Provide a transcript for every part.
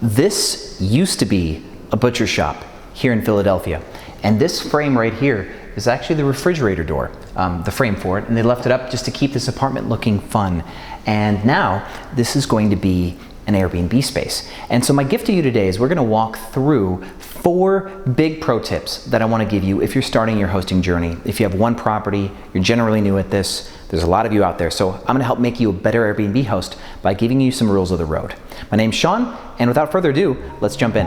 This used to be a butcher shop here in Philadelphia, and this frame right here is actually the refrigerator door, the frame for it, and they left it up just to keep this apartment looking fun. And now this is going to be an Airbnb space. And so my gift to you today is we're gonna walk through 4 big pro tips that I wanna give you if you're starting your hosting journey. If you have one property, you're generally new at this, there's a lot of you out there, so I'm gonna help make you a better Airbnb host by giving you some rules of the road. My name's Sean, and without further ado, let's jump in.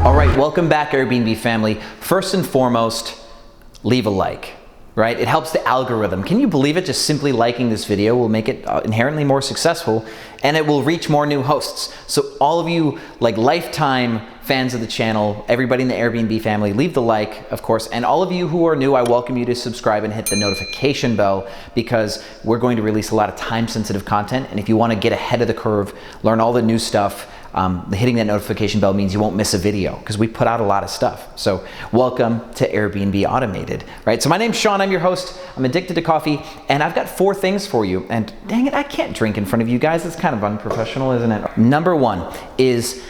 All right, welcome back Airbnb family. First and foremost, leave a like. Right? It helps the algorithm. Can you believe it? Just simply liking this video will make it inherently more successful, and it will reach more new hosts. So all of you like lifetime fans of the channel, everybody in the Airbnb family, leave the like, of course. And all of you who are new, I welcome you to subscribe and hit the notification bell, because we're going to release a lot of time-sensitive content. And if you want to get ahead of the curve, learn all the new stuff, hitting that notification bell means you won't miss a video, because we put out a lot of stuff. So welcome to Airbnb Automated, right? So my name's Sean, I'm your host. I'm addicted to coffee, and I've got 4 things for you. And dang it, I can't drink in front of you guys. It's kind of unprofessional, isn't it? Number 1 is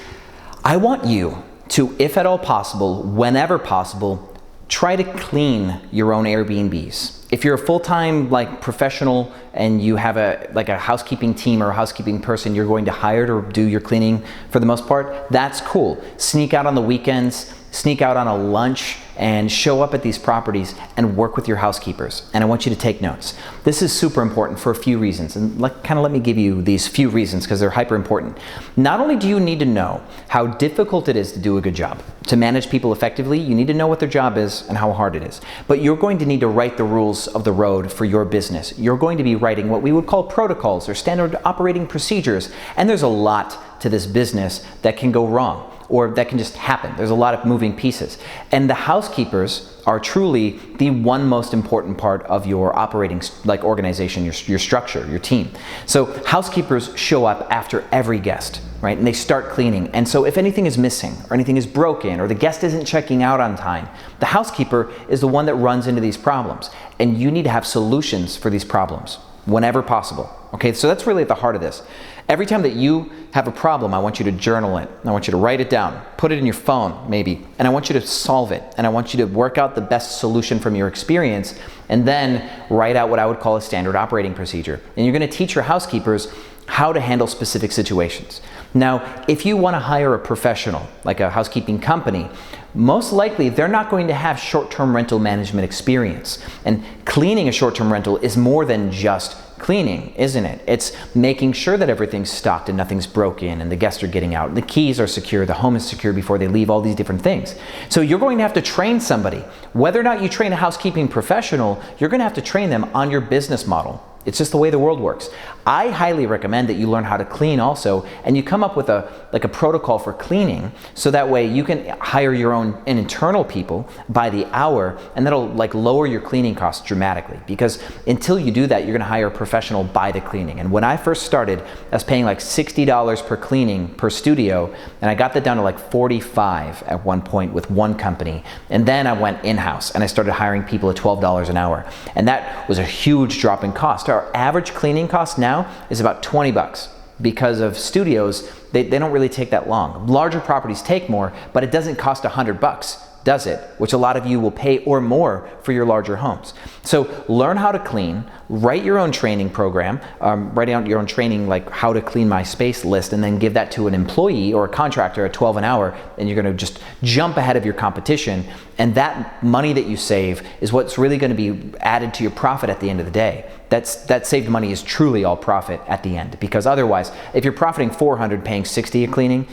I want you to, if at all possible, whenever possible, try to clean your own Airbnbs. If you're a full-time professional and you have a housekeeping team or a housekeeping person you're going to hire to do your cleaning for the most part, that's cool. Sneak out on the weekends, sneak out on a lunch, and show up at these properties and work with your housekeepers. And I want you to take notes. This is super important for a few reasons, and let me give you these few reasons because they're hyper important. Not only do you need to know how difficult it is to do a good job, to manage people effectively, you need to know what their job is and how hard it is, but you're going to need to write the rules of the road for your business. You're going to be writing what we would call protocols or standard operating procedures, and there's a lot to this business that can go wrong, or that can just happen. There's a lot of moving pieces. And the housekeepers are truly the one most important part of your operating organization, your structure, your team. So housekeepers show up after every guest, right? And they start cleaning. And so if anything is missing or anything is broken or the guest isn't checking out on time, the housekeeper is the one that runs into these problems. And you need to have solutions for these problems whenever possible. Okay, so that's really at the heart of this. Every time that you have a problem, I want you to journal it. I want you to write it down, put it in your phone maybe, and I want you to solve it. And I want you to work out the best solution from your experience, and then write out what I would call a standard operating procedure. And you're gonna teach your housekeepers how to handle specific situations. Now, if you wanna hire a professional, like a housekeeping company, most likely they're not going to have short-term rental management experience. And cleaning a short-term rental is more than just cleaning, isn't it? It's making sure that everything's stocked and nothing's broken and the guests are getting out, the keys are secure, the home is secure before they leave, all these different things. So you're going to have to train somebody. Whether or not you train a housekeeping professional, you're going to have to train them on your business model. It's just the way the world works. I highly recommend that you learn how to clean also, and you come up with a protocol for cleaning, so that way you can hire your own internal people by the hour, and that'll lower your cleaning costs dramatically. Because until you do that, you're gonna hire a professional by the cleaning. And when I first started, I was paying $60 per cleaning per studio, and I got that down to $45 at one point with one company. And then I went in-house and I started hiring people at $12 an hour. And that was a huge drop in cost. Our average cleaning cost now is about $20 because of studios. They don't really take that long. Larger properties take more, but it doesn't cost $100, does it? Which a lot of you will pay or more for your larger homes. So learn how to clean, write your own training program, write out your own training how to clean my space list, and then give that to an employee or a contractor at $12 an hour, and you're gonna just jump ahead of your competition. And that money that you save is what's really gonna be added to your profit at the end of the day. That saved money is truly all profit at the end, because otherwise, if you're profiting $400 paying $60 a cleaning,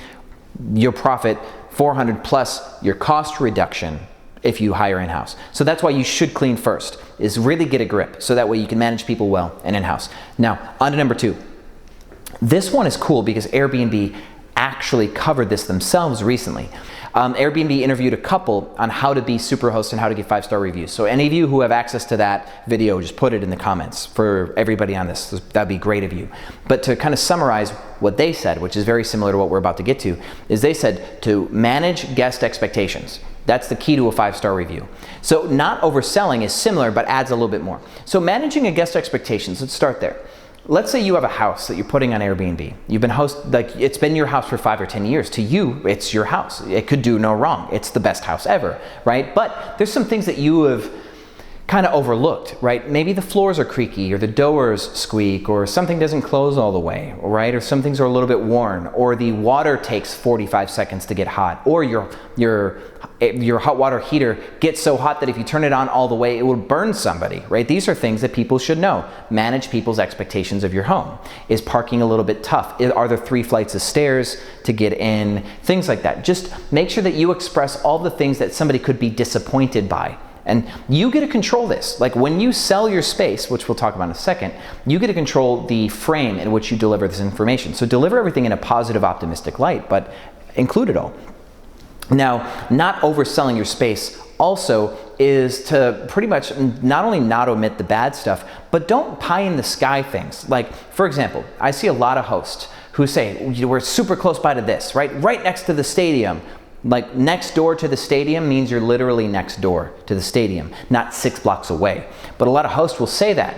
your profit $400 plus your cost reduction if you hire in-house. So that's why you should clean first, is really get a grip, so that way you can manage people well and in-house. Now, on to number 2. This one is cool because Airbnb actually covered this themselves recently. Airbnb interviewed a couple on how to be Superhost and how to get 5-star reviews. So any of you who have access to that video, just put it in the comments for everybody on this. That'd be great of you. But to kind of summarize what they said, which is very similar to what we're about to get to, is they said to manage guest expectations. That's the key to a 5-star review. So not overselling is similar, but adds a little bit more. So managing a guest expectations, let's start there. Let's say you have a house that you're putting on Airbnb. You've been it's been your house for 5 or 10 years. To you, it's your house. It could do no wrong. It's the best house ever, right? But there's some things that you have kind of overlooked, right? Maybe the floors are creaky, or the doors squeak, or something doesn't close all the way, right? Or some things are a little bit worn, or the water takes 45 seconds to get hot, or your hot water heater gets so hot that if you turn it on all the way, it will burn somebody, right? These are things that people should know. Manage people's expectations of your home. Is parking a little bit tough? Are there 3 flights of stairs to get in? Things like that. Just make sure that you express all the things that somebody could be disappointed by. And you get to control this. Like when you sell your space, which we'll talk about in a second, you get to control the frame in which you deliver this information. So deliver everything in a positive, optimistic light, but include it all. Now, not overselling your space also is to pretty much not only not omit the bad stuff, but don't pie in the sky things. Like, for example, I see a lot of hosts who say, we're super close by to this, right? Right next to the stadium. Like next door to the stadium means you're literally next door to the stadium, not 6 blocks away. But a lot of hosts will say that,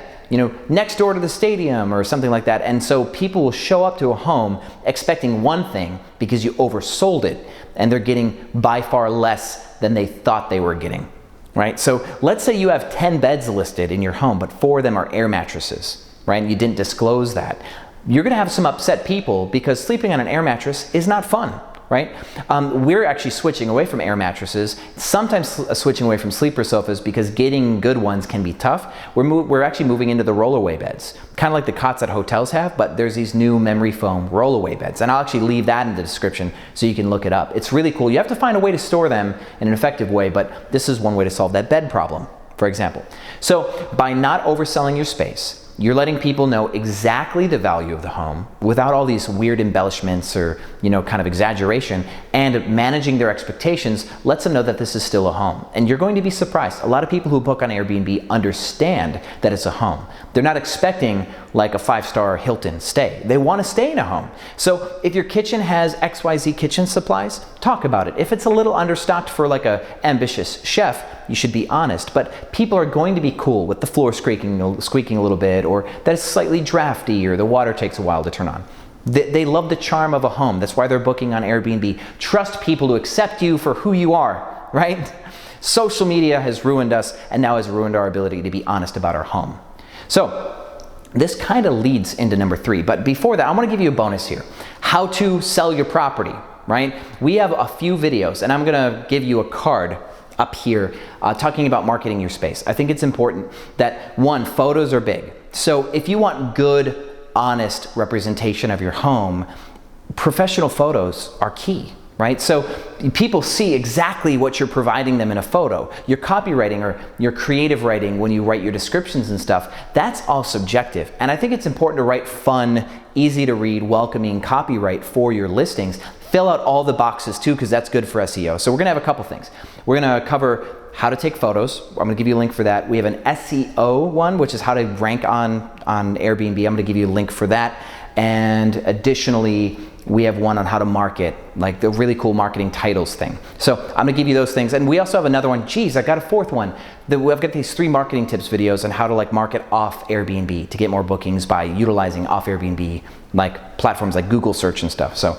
next door to the stadium or something like that. And so people will show up to a home expecting one thing because you oversold it, and they're getting by far less than they thought they were getting, right? So let's say you have 10 beds listed in your home, but 4 of them are air mattresses, right? And you didn't disclose that. You're gonna have some upset people because sleeping on an air mattress is not fun. Right? We're actually switching away from air mattresses, sometimes switching away from sleeper sofas because getting good ones can be tough. We're actually moving into the rollaway beds, kind of like the cots that hotels have, but there's these new memory foam rollaway beds. And I'll actually leave that in the description so you can look it up. It's really cool. You have to find a way to store them in an effective way, but this is one way to solve that bed problem, for example. So by not overselling your space, you're letting people know exactly the value of the home without all these weird embellishments or, kind of exaggeration, and managing their expectations lets them know that this is still a home. And you're going to be surprised. A lot of people who book on Airbnb understand that it's a home. They're not expecting like a 5-star Hilton stay. They want to stay in a home. So if your kitchen has XYZ kitchen supplies, talk about it. If it's a little understocked for like a ambitious chef, you should be honest. But people are going to be cool with the floor squeaking a little bit, or that it's slightly drafty, or the water takes a while to turn on. They love the charm of a home. That's why they're booking on Airbnb. Trust people to accept you for who you are, right? Social media has ruined us, and now has ruined our ability to be honest about our home. So this kind of leads into number 3. But before that, I want to give you a bonus here. How to sell your property, right? We have a few videos, and I'm going to give you a card up here talking about marketing your space. I think it's important that, 1, photos are big. So if you want good, honest representation of your home, professional photos are key, right? So people see exactly what you're providing them in a photo. Your copywriting or your creative writing when you write your descriptions and stuff, that's all subjective. And I think it's important to write fun, easy to read, welcoming copyright for your listings. Fill out all the boxes too, because that's good for SEO. So we're gonna have a couple things. We're gonna cover how to take photos. I'm gonna give you a link for that. We have an SEO one, which is how to rank on Airbnb. I'm gonna give you a link for that. And additionally, we have one on how to market, like the really cool marketing titles thing. So I'm gonna give you those things. And we also have another one. Geez, I got a 4th one. I've got these 3 marketing tips videos on how to like market off Airbnb to get more bookings by utilizing off Airbnb, like platforms like Google search and stuff. So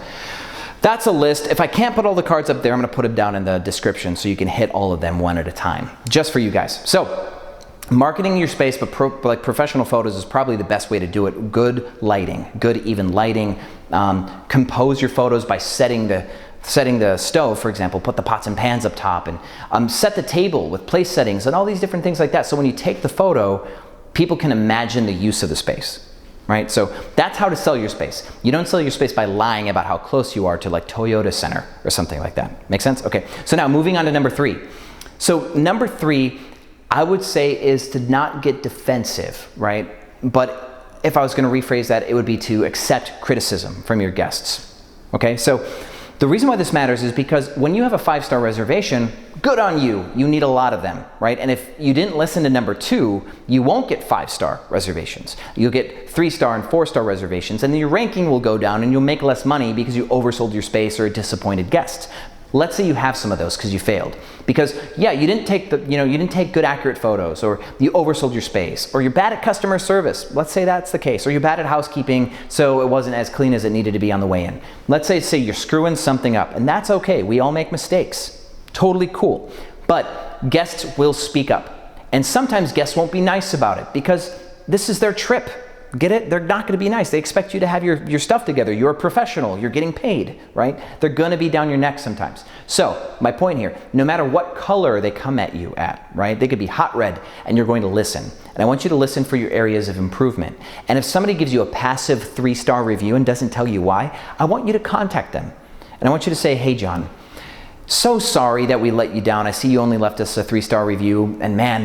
that's a list. If I can't put all the cards up there, I'm gonna put them down in the description so you can hit all of them one at a time, just for you guys. So marketing your space, but like professional photos is probably the best way to do it. Good lighting, good even lighting. Compose your photos by setting the stove, for example. Put the pots and pans up top, and set the table with place settings and all these different things like that. So when you take the photo, people can imagine the use of the space. Right? So that's how to sell your space. You don't sell your space by lying about how close you are to like Toyota Center or something like that. Make sense? Okay. So now moving on to number 3. So number 3, I would say, is to not get defensive, right? But if I was going to rephrase that, it would be to accept criticism from your guests. Okay. So The reason why this matters is because when you have a 5-star reservation, good on you. You need a lot of them, right? And if you didn't listen to number 2, you won't get 5-star reservations. You'll get 3-star and 4-star reservations, and then your ranking will go down and you'll make less money because you oversold your space or disappointed guests. Let's say you have some of those because you failed. Because yeah, you didn't take good accurate photos, or you oversold your space, or you're bad at customer service. Let's say that's the case. Or you're bad at housekeeping, so it wasn't as clean as it needed to be on the way in. Let's say you're screwing something up, and that's okay. We all make mistakes. Totally cool. But guests will speak up. And sometimes guests won't be nice about it because this is their trip. Get it? They're not going to be nice. They expect you to have your stuff together. You're a professional. You're getting paid, right? They're going to be down your neck sometimes. So my point here, no matter what color they come at you at, right? They could be hot red, and you're going to listen. And I want you to listen for your areas of improvement. And if somebody gives you a passive 3-star review and doesn't tell you why, I want you to contact them. And I want you to say, hey, John, so sorry that we let you down. I see you only left us a 3-star review, and man,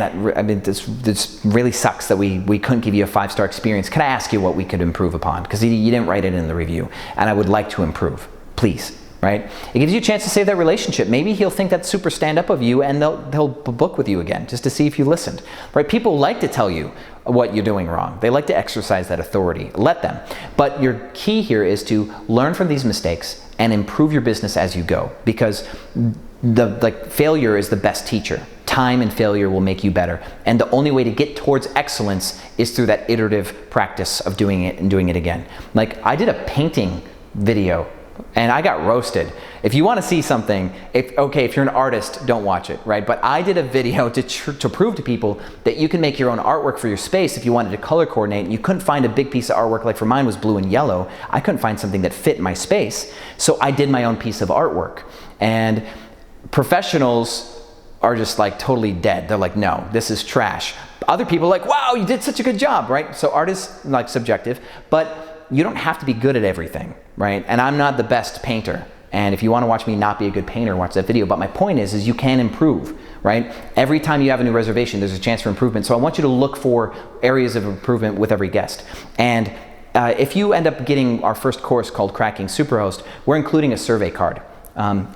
this really sucks that we couldn't give you a 5-star experience. Can I ask you what we could improve upon? Because you didn't write it in the review, and I would like to improve, please, right? It gives you a chance to save that relationship. Maybe he'll think that's super stand-up of you, and they'll book with you again just to see if you listened, right? People like to tell you what you're doing wrong. They like to exercise that authority. Let them. But your key here is to learn from these mistakes and improve your business as you go, because failure is the best teacher. Time and failure will make you better. And the only way to get towards excellence is through that iterative practice of doing it and doing it again. Like, I did a painting video and I got roasted. If you want to see something, if you're an artist, don't watch it, right? But I did a video to prove to people that you can make your own artwork for your space if you wanted to color coordinate. And you couldn't find a big piece of artwork, like for mine was blue and yellow. I couldn't find something that fit my space. So I did my own piece of artwork. And professionals are just like totally dead. They're like, no, this is trash. Other people are like, wow, you did such a good job, right? So art is like subjective, but you don't have to be good at everything, right? And I'm not the best painter. And if you want to watch me not be a good painter, watch that video. But my point is you can improve, right? Every time you have a new reservation, there's a chance for improvement. So I want you to look for areas of improvement with every guest. And if you end up getting our first course called Cracking Superhost, we're including a survey card.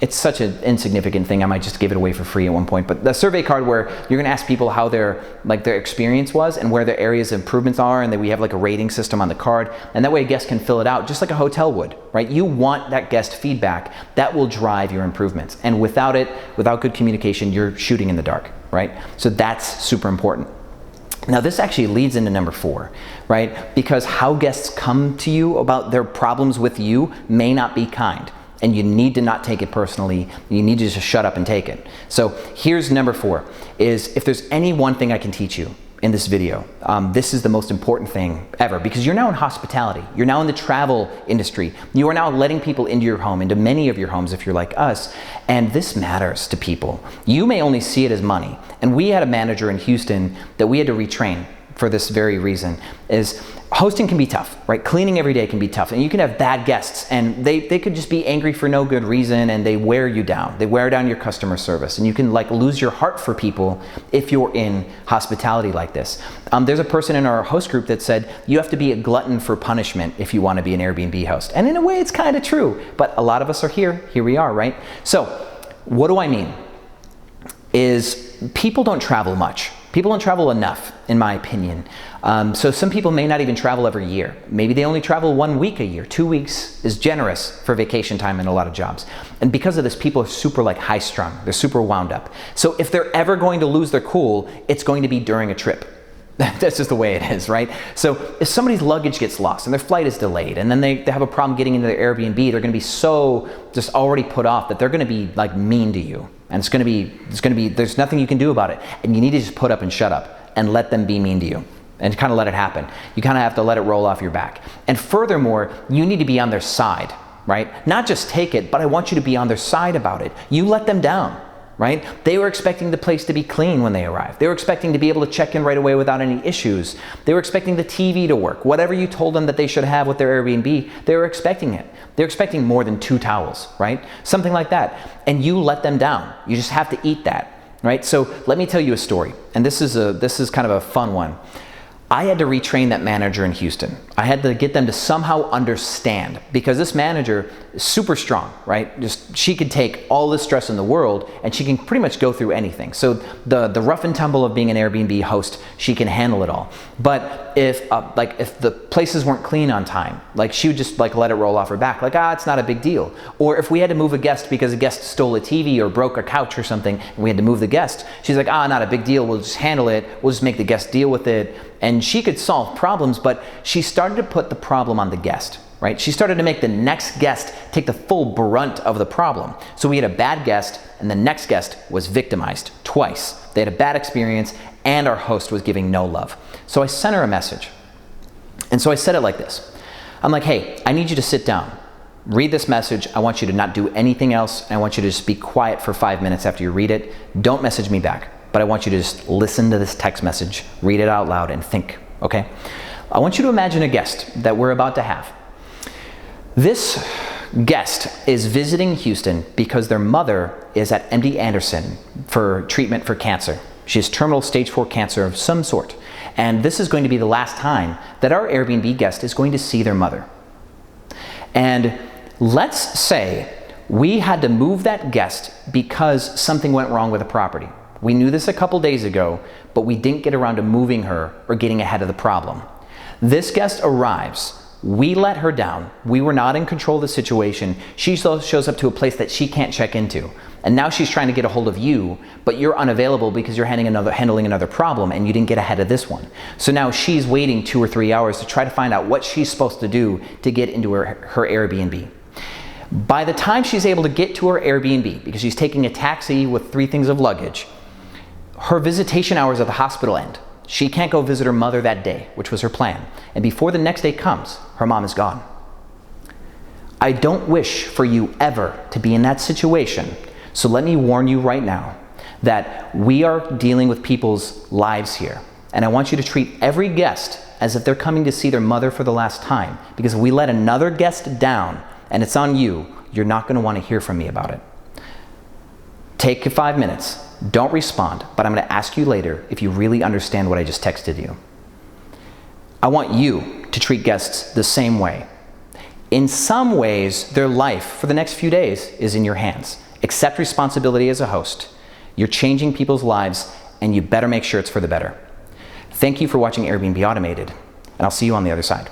It's such an insignificant thing, I might just give it away for free at one point, but the survey card where you're going to ask people how their experience was and where their areas of improvements are, and then we have like a rating system on the card, and that way a guest can fill it out just like a hotel would, right? You want that guest feedback. That will drive your improvements, and without good communication, you're shooting in the dark, right? So that's super important. Now this actually leads into number 4, right? Because how guests come to you about their problems with you may not be kind. And you need to not take it personally. You need to just shut up and take it. So here's number 4, is if there's any one thing I can teach you in this video, this is the most important thing ever, because you're now in hospitality. You're now in the travel industry. You are now letting people into your home, into many of your homes if you're like us, and this matters to people. You may only see it as money. And we had a manager in Houston that we had to retrain for this very reason. Is hosting can be tough, right? Cleaning every day can be tough, and you can have bad guests, and they could just be angry for no good reason, and they wear you down. They wear down your customer service, and you can like lose your heart for people if you're in hospitality like this. There's a person in our host group that said you have to be a glutton for punishment if you want to be an Airbnb host, and in a way it's kind of true, but a lot of us are here we are, right? So what do I mean? Is people don't travel much. People don't travel enough, in my opinion. So some people may not even travel every year. Maybe they only travel 1 week a year. 2 weeks is generous for vacation time in a lot of jobs. And because of this, people are super like high strung. They're super wound up. So if they're ever going to lose their cool, it's going to be during a trip. That's just the way it is, right? So if somebody's luggage gets lost and their flight is delayed, and then they have a problem getting into their Airbnb, they're going to be so just already put off that they're going to be like mean to you. And there's nothing you can do about it. And you need to just put up and shut up and let them be mean to you and kind of let it happen. You kind of have to let it roll off your back. And furthermore, you need to be on their side, right? Not just take it, but I want you to be on their side about it. You let them down, right? They were expecting the place to be clean when they arrived. They were expecting to be able to check in right away without any issues. They were expecting the TV to work. Whatever you told them that they should have with their Airbnb, they were expecting it. They're expecting more than 2 towels, right? Something like that. And you let them down. You just have to eat that, right? So let me tell you a story. And this is kind of a fun one. I had to retrain that manager in Houston. I had to get them to somehow understand, because this manager is super strong, right? Just, she could take all the stress in the world and she can pretty much go through anything. So the rough and tumble of being an Airbnb host, she can handle it all. But if the places weren't clean on time, like she would just like let it roll off her back, like, it's not a big deal. Or if we had to move a guest because a guest stole a TV or broke a couch or something and we had to move the guest, she's like, not a big deal, we'll just handle it, we'll just make the guest deal with it. And she could solve problems, but she started to put the problem on the guest, right? She started to make the next guest take the full brunt of the problem. So we had a bad guest, and the next guest was victimized twice. They had a bad experience, and our host was giving no love. So I sent her a message. And so I said it like this. I'm like, hey, I need you to sit down. Read this message. I want you to not do anything else. And I want you to just be quiet for 5 minutes after you read it. Don't message me back. But I want you to just listen to this text message, read it out loud, and think, okay? I want you to imagine a guest that we're about to have. This guest is visiting Houston because their mother is at MD Anderson for treatment for cancer. She has terminal stage 4 cancer of some sort. And this is going to be the last time that our Airbnb guest is going to see their mother. And let's say we had to move that guest because something went wrong with the property. We knew this a couple days ago, but we didn't get around to moving her or getting ahead of the problem. This guest arrives. We let her down. We were not in control of the situation. She shows up to a place that she can't check into. And now she's trying to get a hold of you, but you're unavailable because you're handling another problem and you didn't get ahead of this one. So now she's waiting 2 or 3 hours to try to find out what she's supposed to do to get into her Airbnb. By the time she's able to get to her Airbnb, because she's taking a taxi with 3 things of luggage, her visitation hours at the hospital end. She can't go visit her mother that day, which was her plan. And before the next day comes, her mom is gone. I don't wish for you ever to be in that situation. So let me warn you right now that we are dealing with people's lives here. And I want you to treat every guest as if they're coming to see their mother for the last time. Because if we let another guest down and it's on you, you're not going to want to hear from me about it. Take 5 minutes. Don't respond, but I'm going to ask you later if you really understand what I just texted you. I want you to treat guests the same way. In some ways, their life for the next few days is in your hands. Accept responsibility as a host. You're changing people's lives, and you better make sure it's for the better. Thank you for watching Airbnb Automated, and I'll see you on the other side.